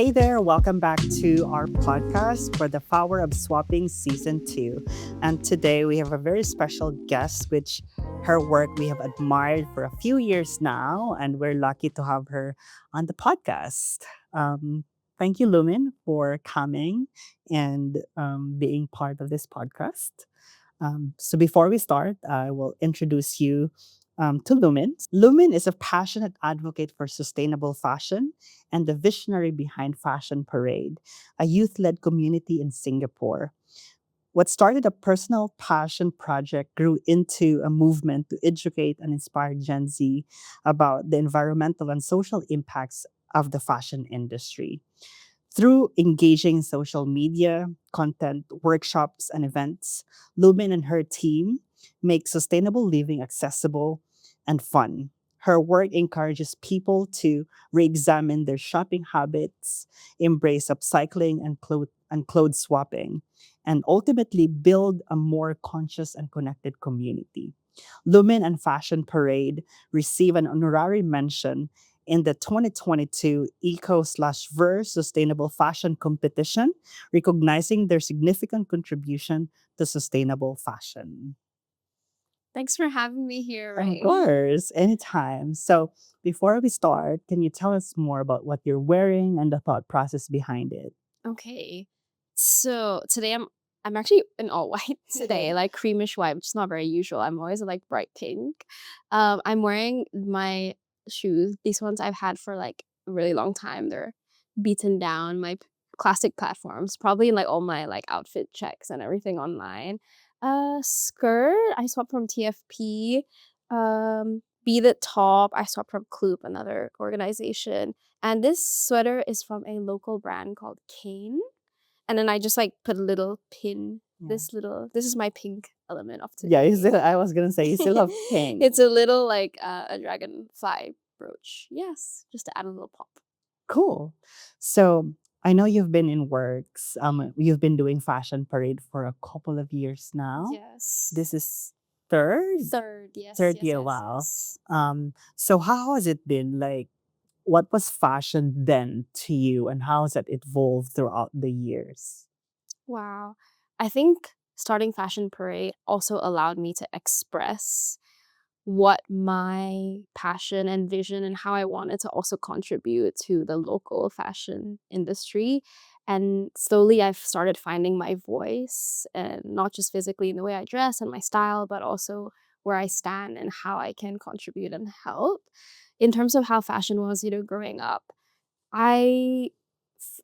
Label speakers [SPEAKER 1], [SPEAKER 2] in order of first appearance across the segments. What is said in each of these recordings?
[SPEAKER 1] Hey there, welcome back to our podcast for the Power of Swapping Season 2. And today we have a very special guest, which her work we have admired for a few years now, and we're lucky to have her on the podcast. Um, Thank you, Lumin, for coming and being part of this podcast. So before we start, I will introduce you to Lumin. Lumin is a passionate advocate for sustainable fashion and the visionary behind Fashion Parade, a youth-led community in Singapore. What started a personal passion project grew into a movement to educate and inspire Gen Z about the environmental and social impacts of the fashion industry. Through engaging social media, content, workshops, and events, Lumin and her team make sustainable living accessible and fun. Her work encourages people to re examine their shopping habits, embrace upcycling and clothes swapping, and ultimately build a more conscious and connected community. Lumin and Fashion Parade receive an honorary mention in the 2022 Eco/Ver Sustainable Fashion Competition, recognizing their significant contribution to sustainable fashion.
[SPEAKER 2] Thanks for having me here,
[SPEAKER 1] Of
[SPEAKER 2] Ray.
[SPEAKER 1] course, anytime. So, before we start, can you tell us more about what you're wearing and the thought process behind it?
[SPEAKER 2] Okay. So today I'm actually in all white today, like creamish white, which is not very usual. I'm always like bright pink. I'm wearing my shoes. These ones I've had for like a really long time. They're beaten down, my classic platforms, probably in like all my like outfit checks and everything online. Skirt, I swapped from TFP. Beaded top, I swapped from Kloop, another organization. And this sweater is from a local brand called Kane. And then I just like put a little pin.
[SPEAKER 1] Yeah.
[SPEAKER 2] This is my pink element of
[SPEAKER 1] Yeah,
[SPEAKER 2] today.
[SPEAKER 1] I was gonna say you still have pink.
[SPEAKER 2] It's a little like a dragonfly brooch. Yes, just to add a little pop.
[SPEAKER 1] Cool. So I know you've been in works. You've been doing Fashion Parade for a couple of years now.
[SPEAKER 2] Yes.
[SPEAKER 1] This is third
[SPEAKER 2] Third, yes,
[SPEAKER 1] third
[SPEAKER 2] yes,
[SPEAKER 1] year.
[SPEAKER 2] yes,
[SPEAKER 1] Wow.
[SPEAKER 2] yes.
[SPEAKER 1] So how has it been? Like, what was fashion then to you, and how has it evolved throughout the years?
[SPEAKER 2] Wow. I think starting Fashion Parade also allowed me to express what my passion and vision and how I wanted to also contribute to the local fashion industry. And slowly I've started finding my voice, and not just physically in the way I dress and my style, but also where I stand and how I can contribute and help. In terms of how fashion was, growing up, I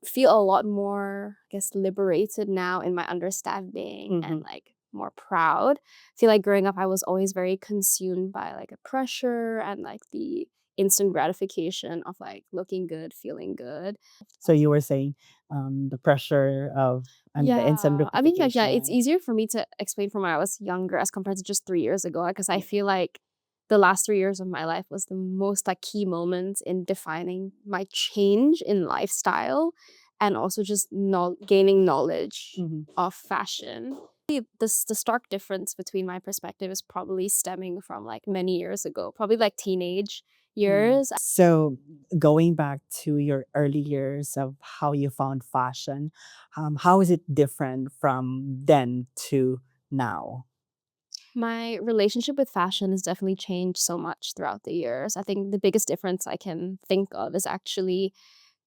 [SPEAKER 2] feel a lot more, I guess, liberated now in my understanding and
[SPEAKER 1] Hmm.
[SPEAKER 2] like more proud. I feel like growing up, I was always very consumed by like a pressure and like the instant gratification of like looking good, feeling good.
[SPEAKER 1] So you were saying the pressure of and the instant
[SPEAKER 2] Yeah, I mean, like, yeah, it's
[SPEAKER 1] gratification.
[SPEAKER 2] easier for me to explain from when I was younger as compared to just 3 years ago, because I feel like the last 3 years of my life was the most like key moments in defining my change in lifestyle and also just gaining knowledge
[SPEAKER 1] Mhm.
[SPEAKER 2] of fashion. The stark difference between my perspective is probably stemming from like many years ago, probably like teenage years.
[SPEAKER 1] So, going back to your early years of how you found fashion, how is it different from then to now?
[SPEAKER 2] My relationship with fashion has definitely changed so much throughout the years. I think the biggest difference I can think of is actually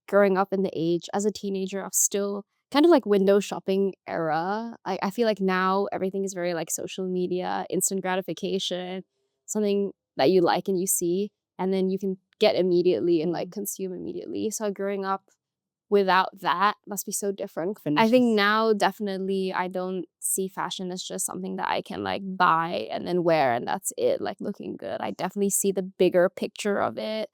[SPEAKER 2] growing up in the age as a teenager of still kind of like window shopping era. I feel like now everything is very like social media, instant gratification, something that you like and you see, and then you can get immediately and like consume immediately. So growing up without that must be so different. I think
[SPEAKER 1] Finishes.
[SPEAKER 2] now definitely I don't see fashion as just something that I can like buy and then wear and that's it, like looking good. I definitely see the bigger picture of it,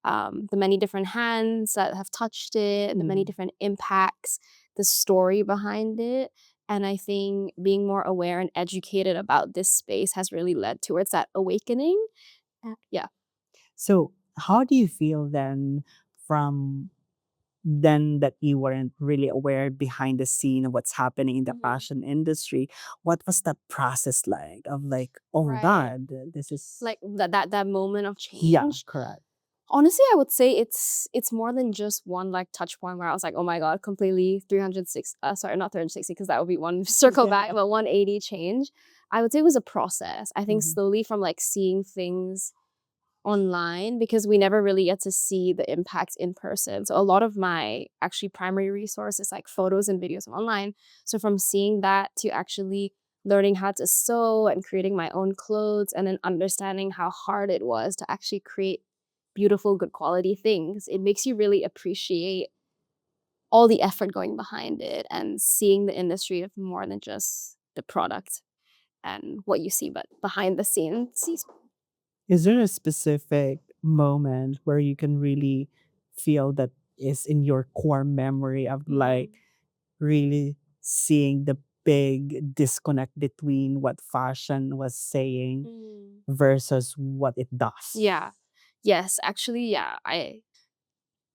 [SPEAKER 2] the many different hands that have touched it, the many
[SPEAKER 1] Mhm.
[SPEAKER 2] different impacts, the story behind it. And I think being more aware and educated about this space has really led towards that awakening. Yeah.
[SPEAKER 1] So, how do you feel then from then that you weren't really aware behind the scene of what's happening in the
[SPEAKER 2] Mhm.
[SPEAKER 1] fashion industry? What was that process like of like, oh my
[SPEAKER 2] Right.
[SPEAKER 1] God, this is
[SPEAKER 2] Like that moment of
[SPEAKER 1] yeah,
[SPEAKER 2] change.
[SPEAKER 1] correct.
[SPEAKER 2] Honestly, I would say it's more than just one, like, touch point where I was like, "Oh my god," completely 306 sorry, not 360 because that would be one circle back, but 180 change. I would say it was a process. I think
[SPEAKER 1] Mhm.
[SPEAKER 2] slowly from, like, seeing things online because we never really get to see the impact in person. So a lot of my actually primary resource is like photos and videos online. So from seeing that to actually learning how to sew and creating my own clothes and then understanding how hard it was to actually create beautiful, good quality things, it makes you really appreciate all the effort going behind it and seeing the industry of more than just the product and what you see, but behind the scenes.
[SPEAKER 1] Is there a specific moment where you can really feel that is in your core memory of like really seeing the big disconnect between what fashion was saying
[SPEAKER 2] Mm.
[SPEAKER 1] versus what it does?
[SPEAKER 2] Yeah. Yes, actually, yeah,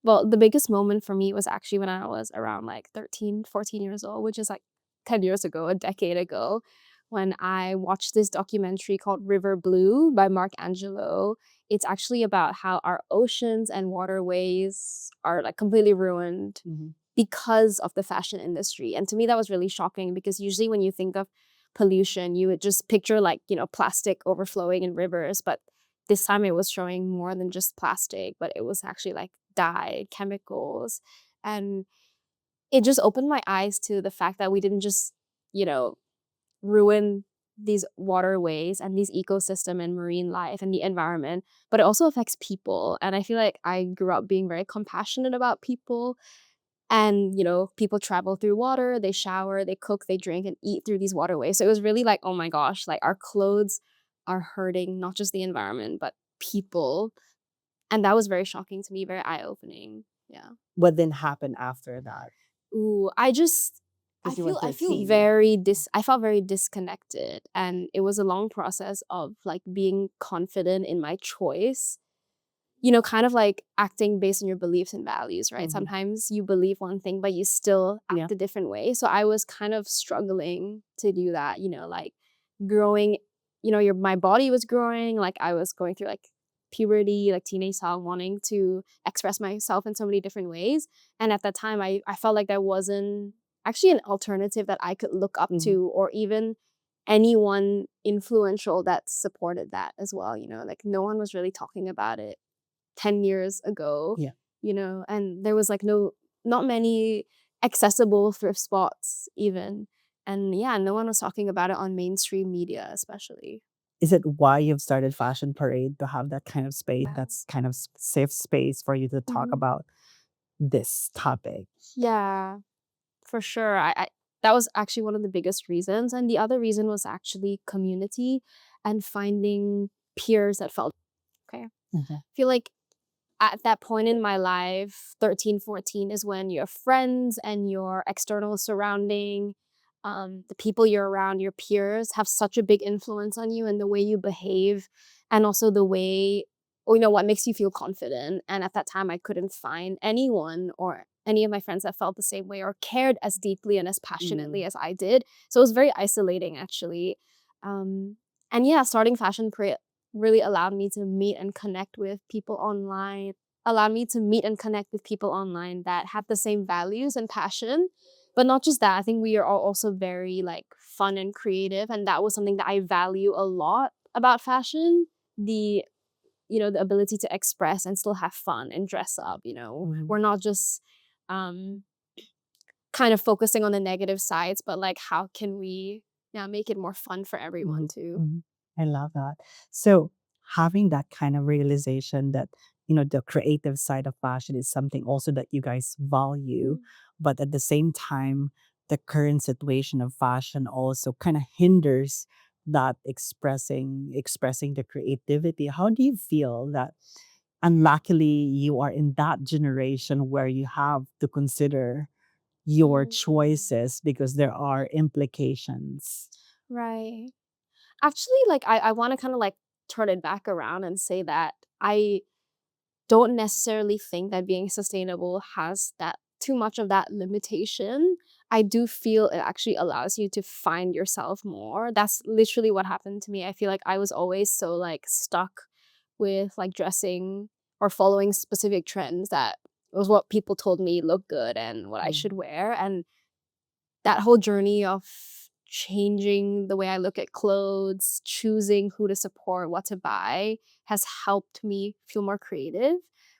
[SPEAKER 2] well, the biggest moment for me was actually when I was around, like, 13, 14 years old, which is, like, 10 years ago, a decade ago, when I watched this documentary called River Blue by Mark Angelo. It's actually about how our oceans and waterways are, like, completely ruined
[SPEAKER 1] Mhm.
[SPEAKER 2] because of the fashion industry, and to me, that was really shocking because usually when you think of pollution, you would just picture, like, plastic overflowing in rivers, but this time it was showing more than just plastic, but it was actually, like, dye, chemicals, and it just opened my eyes to the fact that we didn't just, you know, ruin these waterways and these ecosystem and marine life and the environment, but it also affects people, and I feel like I grew up being very compassionate about people and, people travel through water, they shower, they cook, they drink, and eat through these waterways. So it was really like, oh my gosh, like our clothes are hurting not just the environment, but people. And that was very shocking to me, very eye-opening. Yeah.
[SPEAKER 1] What then happened after that?
[SPEAKER 2] Ooh, I just
[SPEAKER 1] Because you were
[SPEAKER 2] I feel
[SPEAKER 1] 13.
[SPEAKER 2] very I felt very disconnected. And it was a long process of like being confident in my choice, kind of like acting based on your beliefs and values, right?
[SPEAKER 1] Mhm.
[SPEAKER 2] Sometimes you believe one thing, but you still
[SPEAKER 1] Yeah.
[SPEAKER 2] act a different way. So I was kind of struggling to do that, like growing, my body was growing, like I was going through like puberty, like teenage song, wanting to express myself in so many different ways. And at that time, I felt like there wasn't actually an alternative that I could look up
[SPEAKER 1] Mhm.
[SPEAKER 2] to or even anyone influential that supported that as well, like no one was really talking about it 10 years ago,
[SPEAKER 1] Yeah.
[SPEAKER 2] and there was like not many accessible thrift spots even. And yeah, no one was talking about it on mainstream media, especially.
[SPEAKER 1] Is it why you've started Fashion Parade to have that kind of space,
[SPEAKER 2] Yeah.
[SPEAKER 1] that's kind of safe space for you to talk
[SPEAKER 2] Mhm.
[SPEAKER 1] about this topic?
[SPEAKER 2] Yeah, for sure. I that was actually one of the biggest reasons. And the other reason was actually community and finding peers that felt okay.
[SPEAKER 1] Mhm.
[SPEAKER 2] Feel like at that point in my life, 13, 14 is when your friends and your external surrounding, the people you're around, your peers have such a big influence on you and the way you behave and also the way or what makes you feel confident. And at that time I couldn't find anyone or any of my friends that felt the same way or cared as deeply and as passionately
[SPEAKER 1] Mhm.
[SPEAKER 2] as I did. So it was very isolating actually. Um, and yeah, starting Fashion Parade really allowed me to meet and connect with people online, that have the same values and passion. But not just that, I think we are all also very like fun and creative. And that was something that I value a lot about fashion. The the ability to express and still have fun and dress up,
[SPEAKER 1] Mhm.
[SPEAKER 2] We're not just um kind of focusing on the negative sides, but like how can we make it more fun for everyone
[SPEAKER 1] Mhm.
[SPEAKER 2] too.
[SPEAKER 1] Mhm. I love that. So having that kind of realization that, the creative side of fashion is something also that you guys value,
[SPEAKER 2] Mm.
[SPEAKER 1] but at the same time, the current situation of fashion also kind of hinders that expressing the creativity. How do you feel that unluckily you are in that generation where you have to consider your
[SPEAKER 2] Mm.
[SPEAKER 1] choices because there are implications?
[SPEAKER 2] Right. Actually, like I want to kind of like turn it back around and say that I don't necessarily think that being sustainable has that too much of that limitation. I do feel it actually allows you to find yourself more. That's literally what happened to me. I feel like I was always so like stuck with like dressing or following specific trends that was what people told me looked good and what I
[SPEAKER 1] Mm.
[SPEAKER 2] should wear. And that whole journey of changing the way I look at clothes, choosing who to support, what to buy, has helped me feel more creative.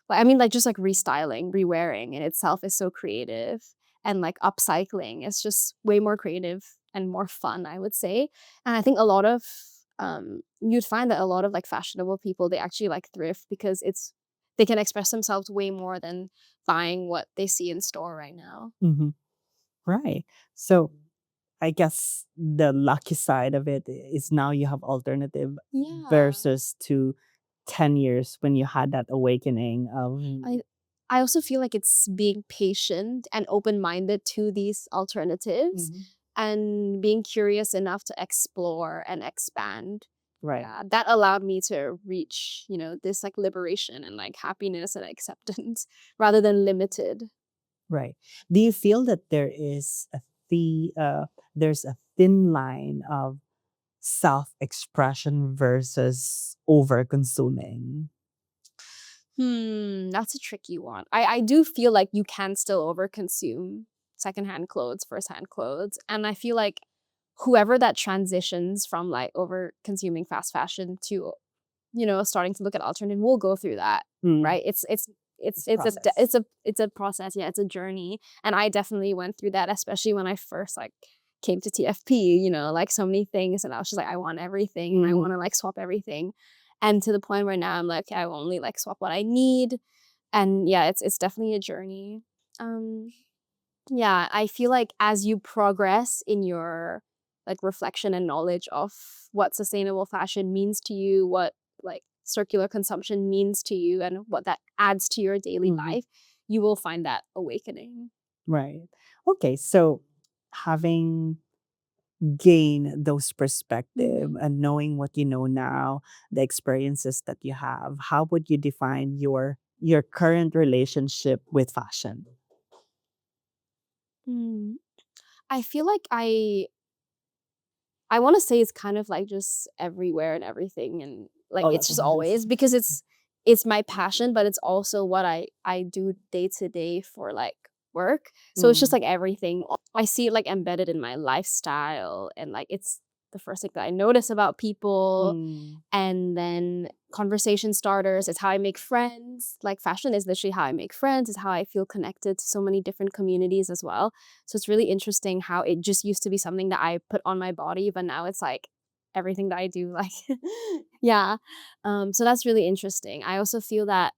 [SPEAKER 2] Like, I mean, like, just, like, restyling, rewearing in itself is so creative, and, like, upcycling is just way more creative and more fun, I would say. And I think a lot of, you'd find that a lot of, like, fashionable people, they actually, like, thrift because they can express themselves way more than buying what they see in store right now.
[SPEAKER 1] Mhm. Right. So I guess the lucky side of it is now you have alternative
[SPEAKER 2] Yeah.
[SPEAKER 1] versus to 10 years when you had that awakening of
[SPEAKER 2] I I also feel like it's being patient and open-minded to these alternatives
[SPEAKER 1] Mhm.
[SPEAKER 2] and being curious enough to explore and expand.
[SPEAKER 1] Right.
[SPEAKER 2] Yeah, that allowed me to reach, this like liberation and like happiness and acceptance rather than limited.
[SPEAKER 1] Right. Do you feel that there's a thin line of self-expression versus over-consuming?
[SPEAKER 2] That's a tricky one. I do feel like you can still overconsume secondhand clothes, firsthand clothes, and I feel like whoever that transitions from like over consuming fast fashion to starting to look at alternative will go through that,
[SPEAKER 1] Mm,
[SPEAKER 2] right? It's
[SPEAKER 1] it's a process.
[SPEAKER 2] it's a process, yeah, it's a journey, and I definitely went through that, especially when I first like came to TFP. Like so many things, and I was just like, I want everything, and I
[SPEAKER 1] Mhm.
[SPEAKER 2] want to like swap everything, and to the point where now I'm like, I only like swap what I need, and yeah, it's definitely a journey. Um, yeah, I feel like as you progress in your like reflection and knowledge of what sustainable fashion means to you, what like circular consumption means to you, and what that adds to your daily
[SPEAKER 1] Mhm.
[SPEAKER 2] life, you will find that awakening.
[SPEAKER 1] Right. Okay, so having gained those perspective
[SPEAKER 2] Mhm.
[SPEAKER 1] and knowing what you know now, the experiences that you have, how would you define your current relationship with fashion?
[SPEAKER 2] Mm. I feel like I wanna say it's kind of, like, just everywhere and everything, and, like,
[SPEAKER 1] All
[SPEAKER 2] it's
[SPEAKER 1] at
[SPEAKER 2] just
[SPEAKER 1] once.
[SPEAKER 2] always because it's my passion, but it's also what I do day to day for, like, work, so it's just,
[SPEAKER 1] Mm.
[SPEAKER 2] like, everything. I see it, like, embedded in my lifestyle, and, like, it's the first thing that I notice about people,
[SPEAKER 1] Mm.
[SPEAKER 2] and then conversation starters, it's how I make friends. Like, fashion is literally how I make friends, it's how I feel connected to so many different communities as well. So it's really interesting how it just used to be something that I put on my body, but now it's, like, everything that I do, like yeah. So that's really interesting. I also feel that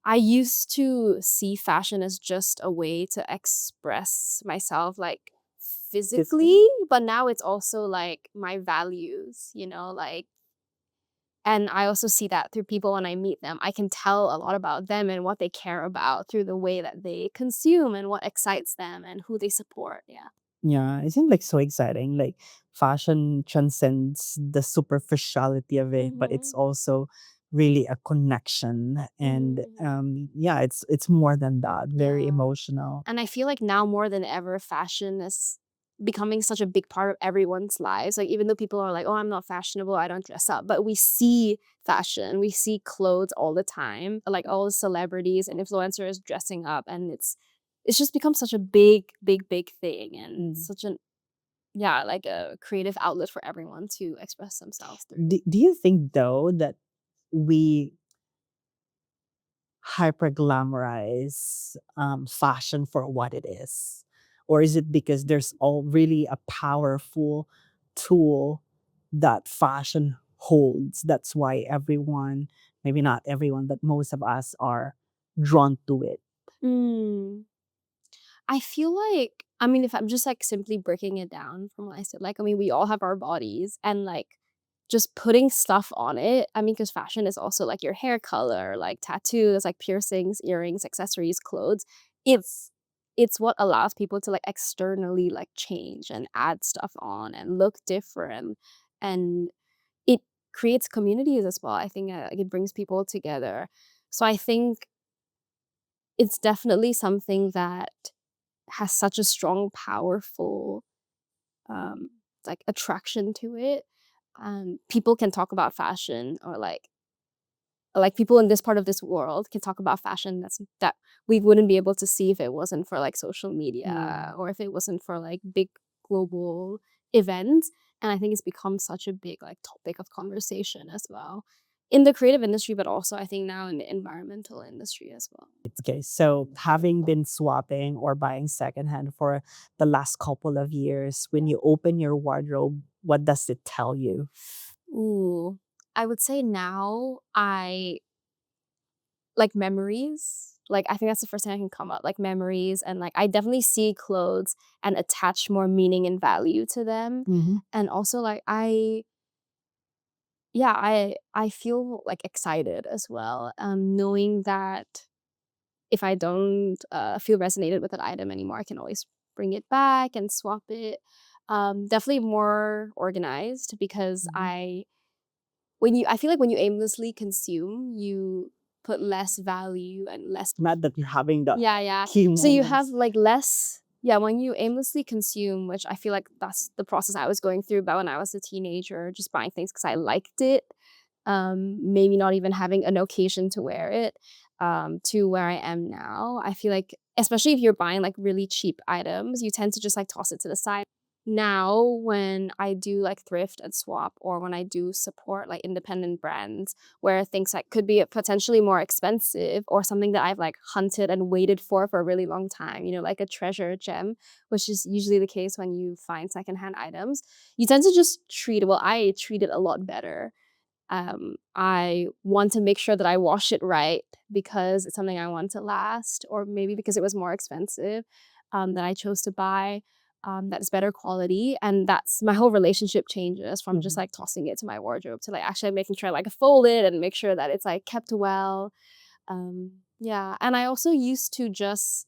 [SPEAKER 2] I used to see fashion as just a way to express myself, like,
[SPEAKER 1] Physically?
[SPEAKER 2] physically, but now it's also, like, my values, like, and I also see that through people when I meet them. I can tell a lot about them and what they care about through the way that they consume and what excites them and who they support, yeah.
[SPEAKER 1] Yeah, it seems like so exciting. Like fashion transcends the superficiality of it, but it's
[SPEAKER 2] Mhm.
[SPEAKER 1] also really a connection. And
[SPEAKER 2] Mhm.
[SPEAKER 1] yeah, it's more than that. Very
[SPEAKER 2] Yeah.
[SPEAKER 1] emotional.
[SPEAKER 2] And I feel like now more than ever, fashion is becoming such a big part of everyone's lives. Like, even though people are like, oh, I'm not fashionable, I don't dress up, but we see fashion, we see clothes all the time, like all the celebrities and influencers dressing up. And it's just become such a big, big, big thing and
[SPEAKER 1] Mm.
[SPEAKER 2] such an, yeah, like a creative outlet for everyone to express themselves through.
[SPEAKER 1] Do you think though that we hyper glamorize fashion for what it is? Or is it because there's all really a powerful tool that fashion holds? That's why everyone, maybe not everyone, but most of us are drawn to it.
[SPEAKER 2] Mm. I feel like, I mean, if I'm just like simply breaking it down from what I said, like, I mean, we all have our bodies and like just putting stuff on it. I mean, because fashion is also like your hair color, like tattoos, like piercings, earrings, accessories, clothes. It's it's what allows people to like externally like change and add stuff on and look different. And it creates communities as well. I think like, it brings people together. So I think it's definitely something that has such a strong, powerful, um, like, attraction to it. People can talk about fashion or, like, like people in this part of this world can talk about fashion that we wouldn't be able to see if it wasn't for like social media or if it wasn't for like big global events. And I think it's become such a big like topic of conversation as well in the creative industry, but also I think now in the environmental industry as well.
[SPEAKER 1] Okay, so having been swapping or buying secondhand for the last couple of years, when you open your wardrobe, what does it tell you?
[SPEAKER 2] Ooh, I would say now I like memories. Like I think that's the first thing I can come up, like memories, and like I definitely see clothes and attach more meaning and value to them.
[SPEAKER 1] Mhm.
[SPEAKER 2] And also like I feel like excited as well. Knowing that if I don't feel resonated with that item anymore, I can always bring it back and swap it. Definitely more organized because
[SPEAKER 1] Mhm.
[SPEAKER 2] I feel like when you aimlessly consume, you put less value and less.
[SPEAKER 1] Mad that you're having the
[SPEAKER 2] Yeah, yeah.
[SPEAKER 1] key
[SPEAKER 2] So you have
[SPEAKER 1] moments.
[SPEAKER 2] like less, yeah, when you aimlessly consume, which I feel like that's the process I was going through back when I was a teenager, just buying things because I liked it. Maybe not even having an occasion to wear it, to where I am now. I feel like, especially if you're buying like really cheap items, you tend to just like toss it to the side. Now, when I do like thrift and swap, or when I do support like independent brands, where things that could be potentially more expensive or something that I've like hunted and waited for a really long time, like a treasure gem, which is usually the case when you find secondhand items, you tend to just I treat it a lot better. I want to make sure that I wash it right because it's something I want to last, or maybe because it was more expensive that I chose to buy. That's better quality, and that's my whole relationship changes from just
[SPEAKER 1] Mhm.
[SPEAKER 2] like tossing it to my wardrobe to like actually making sure like I fold it and make sure that it's like kept well. Yeah, and I also used to just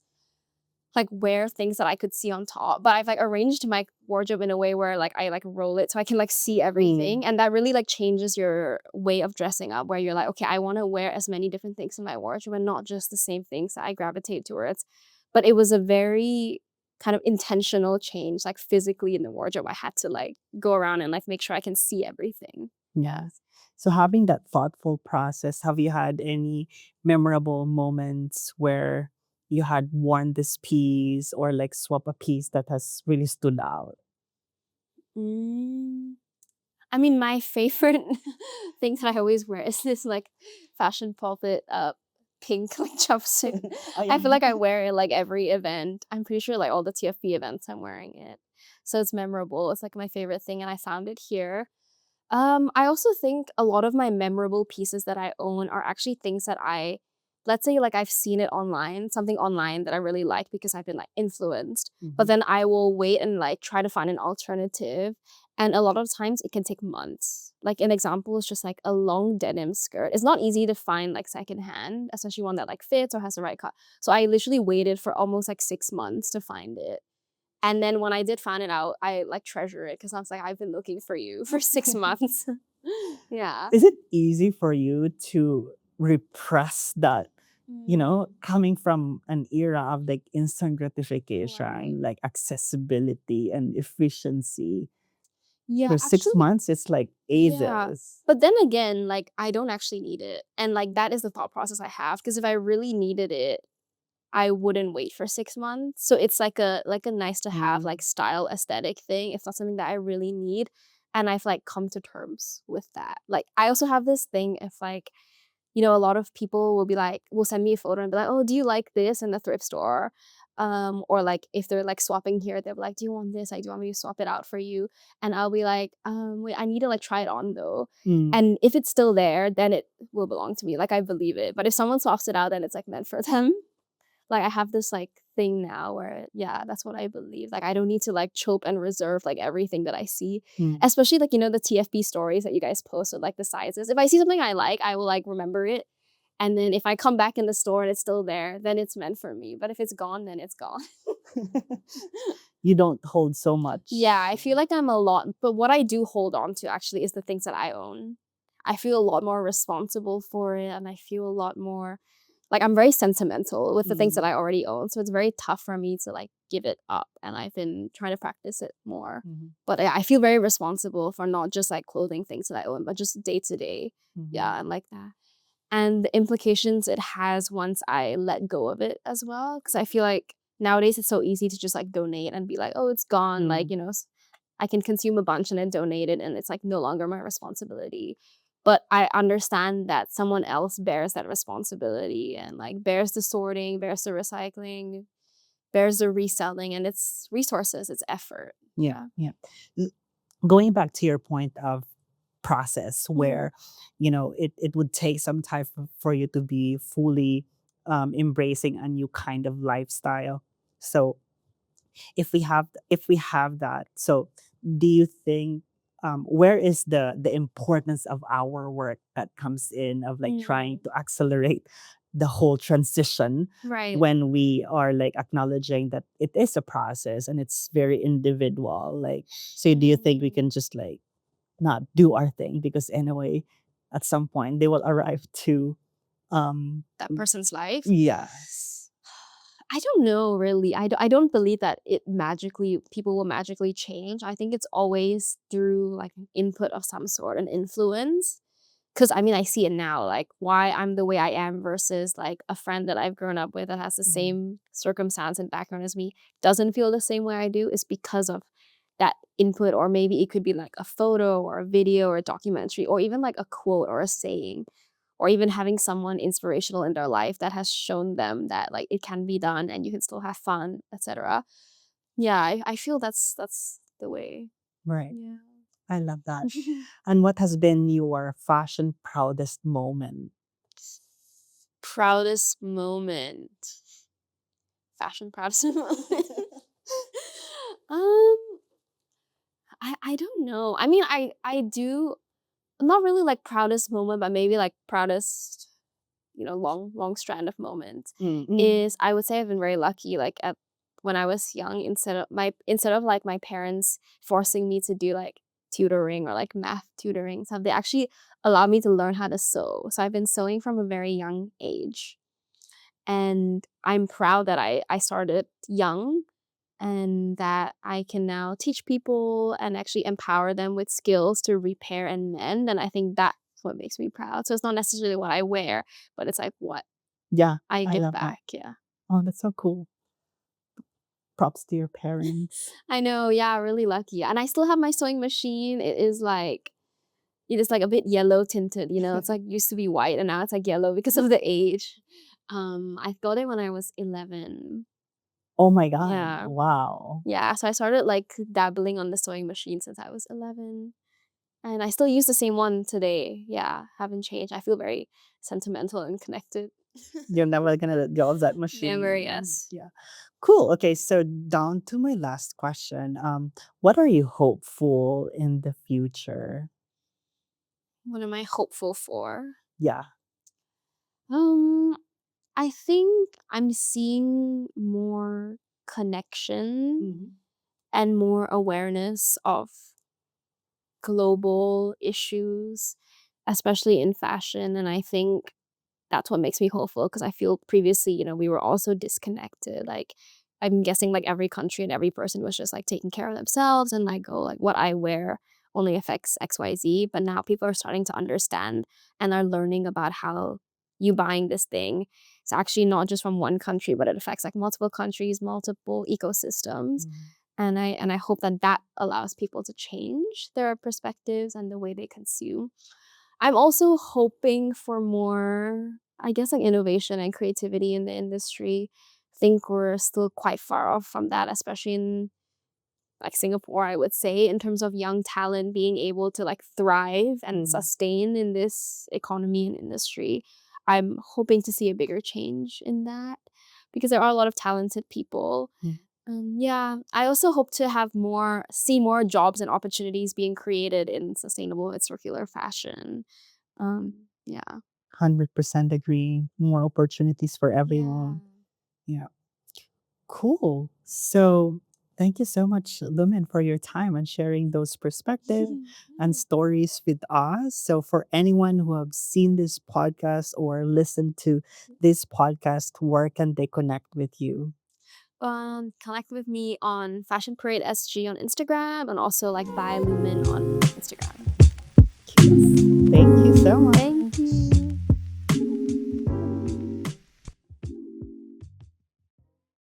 [SPEAKER 2] like wear things that I could see on top, but I've like arranged my wardrobe in a way where like I like roll it so I can like see
[SPEAKER 1] Mm.
[SPEAKER 2] everything, and that really like changes your way of dressing up, where you're like, okay, I want to wear as many different things in my wardrobe and not just the same things that I gravitate towards. But it was a very kind of intentional change, like physically in the wardrobe. I had to like go around and like make sure I can see everything.
[SPEAKER 1] Yeah. So having that thoughtful process, have you had any memorable moments where you had worn this piece or like swap a piece that has really stood out?
[SPEAKER 2] Mm. I mean, my favorite thing that I always wear is this like fashion pulpit pink like jumpsuit.
[SPEAKER 1] Oh,
[SPEAKER 2] I
[SPEAKER 1] yeah.
[SPEAKER 2] feel like I wear it like every event. I'm pretty sure like all the TFB events I'm wearing it. So it's memorable. It's like my favorite thing, and I found it here. I also think a lot of my memorable pieces that I own are actually things that let's say like I've seen it online, something online that I really like because I've been like influenced, but
[SPEAKER 1] Mhm.
[SPEAKER 2] then I will wait and like try to find an alternative. And a lot of times it can take months. Like an example is just like a long denim skirt. It's not easy to find like secondhand, especially one that like fits or has the right cut. So I literally waited for almost like 6 months to find it. And then when I did find it out, I like treasure it because I was like, I've been looking for you for 6 months. Yeah.
[SPEAKER 1] Is it easy for you to repress that,
[SPEAKER 2] Mm,
[SPEAKER 1] coming from an era of like instant
[SPEAKER 2] right.
[SPEAKER 1] gratification, like accessibility and efficiency?
[SPEAKER 2] Yeah,
[SPEAKER 1] For six
[SPEAKER 2] actually,
[SPEAKER 1] months, it's like
[SPEAKER 2] yeah.
[SPEAKER 1] ages.
[SPEAKER 2] But then again, like I don't actually need it. And like that is the thought process I have. Because if I really needed it, I wouldn't wait for 6 months. So it's like a nice to have
[SPEAKER 1] Mm.
[SPEAKER 2] like style aesthetic thing. It's not something that I really need. And I've like come to terms with that. Like I also have this thing if like a lot of people will send me a photo and be like, "Oh, do you like this in the thrift store?" Or like if they're like swapping here, they'll be like, "Do you want this? Like, do you want me to swap it out for you?" And I'll be like, wait, I need to like try it on though."
[SPEAKER 1] Mm.
[SPEAKER 2] And if it's still there, then it will belong to me. Like I believe it. But if someone swaps it out, then it's like meant for them. Like I have this like thing now where yeah, that's what I believe. Like I don't need to like chope and reserve like everything that I see.
[SPEAKER 1] Mm.
[SPEAKER 2] Especially like the TFB stories that you guys post with like the sizes. If I see something I like, I will like remember it. And then if I come back in the store and it's still there, then it's meant for me. But if it's gone, then it's gone.
[SPEAKER 1] You don't hold so
[SPEAKER 2] Yeah,
[SPEAKER 1] much.
[SPEAKER 2] I feel like I'm a lot, but what I do hold on to actually is the things that I own. I feel a lot more responsible for it, and I feel a lot more like I'm very sentimental with the things that
[SPEAKER 1] Mm.
[SPEAKER 2] I already own. So it's very tough for me to like give it up, and I've been trying to practice it more.
[SPEAKER 1] Mhm.
[SPEAKER 2] But I feel very responsible for not just like clothing things that I own, but just day to day.
[SPEAKER 1] Mhm.
[SPEAKER 2] Yeah, and like that. and the implications it has once I let go of it as well. Because I feel like nowadays it's so easy to just like donate and be like, oh, it's gone. Like,
[SPEAKER 1] Mm.
[SPEAKER 2] I can consume a bunch and then donate it, and it's like no longer my responsibility. But I understand that someone else bears that responsibility and like bears the sorting, bears the recycling, bears the reselling, and it's resources, it's effort.
[SPEAKER 1] Yeah,
[SPEAKER 2] Yeah.
[SPEAKER 1] yeah. L- Going back to your point of process,
[SPEAKER 2] Mhm.
[SPEAKER 1] where it would take some time for you to be fully embracing a new kind of lifestyle. So if we have that, so do you think, where is the importance of our work that comes in, of like trying
[SPEAKER 2] Mm.
[SPEAKER 1] to accelerate the whole transition,
[SPEAKER 2] Right.
[SPEAKER 1] when we are like acknowledging that it is a process and it's very individual, like, so do you think we
[SPEAKER 2] Mm.
[SPEAKER 1] can just like not do our thing, because anyway at some point they will arrive to um
[SPEAKER 2] That person's life.
[SPEAKER 1] yes.
[SPEAKER 2] I don't know really. I don't believe that people will magically change. I think it's always through like an input of some sort, an influence. Cause I mean, I see it now, like why I'm the way I am versus like a friend that I've grown up with that has the
[SPEAKER 1] Mhm.
[SPEAKER 2] same circumstance and background as me doesn't feel the same way I do is because of that input. Or maybe it could be like a photo or a video or a documentary or even like a quote or a saying or even having someone inspirational in their life that has shown them that like it can be done and you can still have fun, etc. Yeah, I feel that's the way.
[SPEAKER 1] Right.
[SPEAKER 2] Yeah.
[SPEAKER 1] I love that. And what has been your fashion proudest moment?
[SPEAKER 2] Proudest moment. Fashion proudest moment. um, I don't know. I mean, I do not really like proudest moment, but maybe like proudest, long strand of moments
[SPEAKER 1] Mm.
[SPEAKER 2] is I would say I've been very lucky. Like at when I was young, instead of like my parents forcing me to do like tutoring or like math tutoring stuff, they actually allowed me to learn how to sew. So I've been sewing from a very young age. And I'm proud that I started young and that I can now teach people and actually empower them with skills to repair and mend. And I think that's what makes me proud. So it's not necessarily what I wear, but it's like what
[SPEAKER 1] Yeah,
[SPEAKER 2] I
[SPEAKER 1] I
[SPEAKER 2] give
[SPEAKER 1] love that.
[SPEAKER 2] back. Yeah.
[SPEAKER 1] Oh, that's so cool. Props to your parents.
[SPEAKER 2] I know. Yeah. Really lucky. And I still have my sewing machine. It is like a bit yellow tinted, it's like used to be white and now it's like yellow because of the age. I got it when I was 11.
[SPEAKER 1] Oh my God.
[SPEAKER 2] Yeah.
[SPEAKER 1] Wow.
[SPEAKER 2] Yeah, so I started, like, dabbling on the sewing machine since I was 11, and I still use the same one today. Yeah, haven't changed. I feel very sentimental and connected.
[SPEAKER 1] You're never gonna let go of that
[SPEAKER 2] Never,
[SPEAKER 1] machine.
[SPEAKER 2] yes.
[SPEAKER 1] Yeah. Cool. Okay, so down to my last question. What are you hopeful in the future?
[SPEAKER 2] What am I hopeful for?
[SPEAKER 1] Yeah.
[SPEAKER 2] Um, I think I'm seeing more connection
[SPEAKER 1] Mhm.
[SPEAKER 2] and more awareness of global issues, especially in fashion, and I think that's what makes me hopeful because I feel previously, we were also disconnected. Like, I'm guessing like every country and every person was just like taking care of themselves and like, oh, like what I wear only affects XYZ. But now people are starting to understand and are learning about how you buying this thing. It's actually not just from one country, but it affects like multiple countries, multiple ecosystems.
[SPEAKER 1] Mhm.
[SPEAKER 2] And I hope that that allows people to change their perspectives and the way they consume. I'm also hoping for more, I guess, like innovation and creativity in the industry. Think we're still quite far off from that, especially in like Singapore, I would say, in terms of young talent being able to like thrive and
[SPEAKER 1] Mhm.
[SPEAKER 2] sustain in this economy and industry. I'm hoping to see a bigger change in that because there are a lot of talented people.
[SPEAKER 1] Mhm.
[SPEAKER 2] Yeah, I also hope to see more jobs and opportunities being created in sustainable and circular fashion. Yeah.
[SPEAKER 1] 100% agree. More opportunities for
[SPEAKER 2] Yeah.
[SPEAKER 1] everyone. Yeah. Cool. So thank you so much, Lumen, for your time and sharing those perspectives and
[SPEAKER 2] Yeah.
[SPEAKER 1] stories with us. So for anyone who have seen this podcast or listened to this podcast, where can they connect with you?
[SPEAKER 2] Connect with me on Fashion Parade SG on Instagram and also like by Lumin on Instagram.
[SPEAKER 1] Thank you so much.
[SPEAKER 2] Thank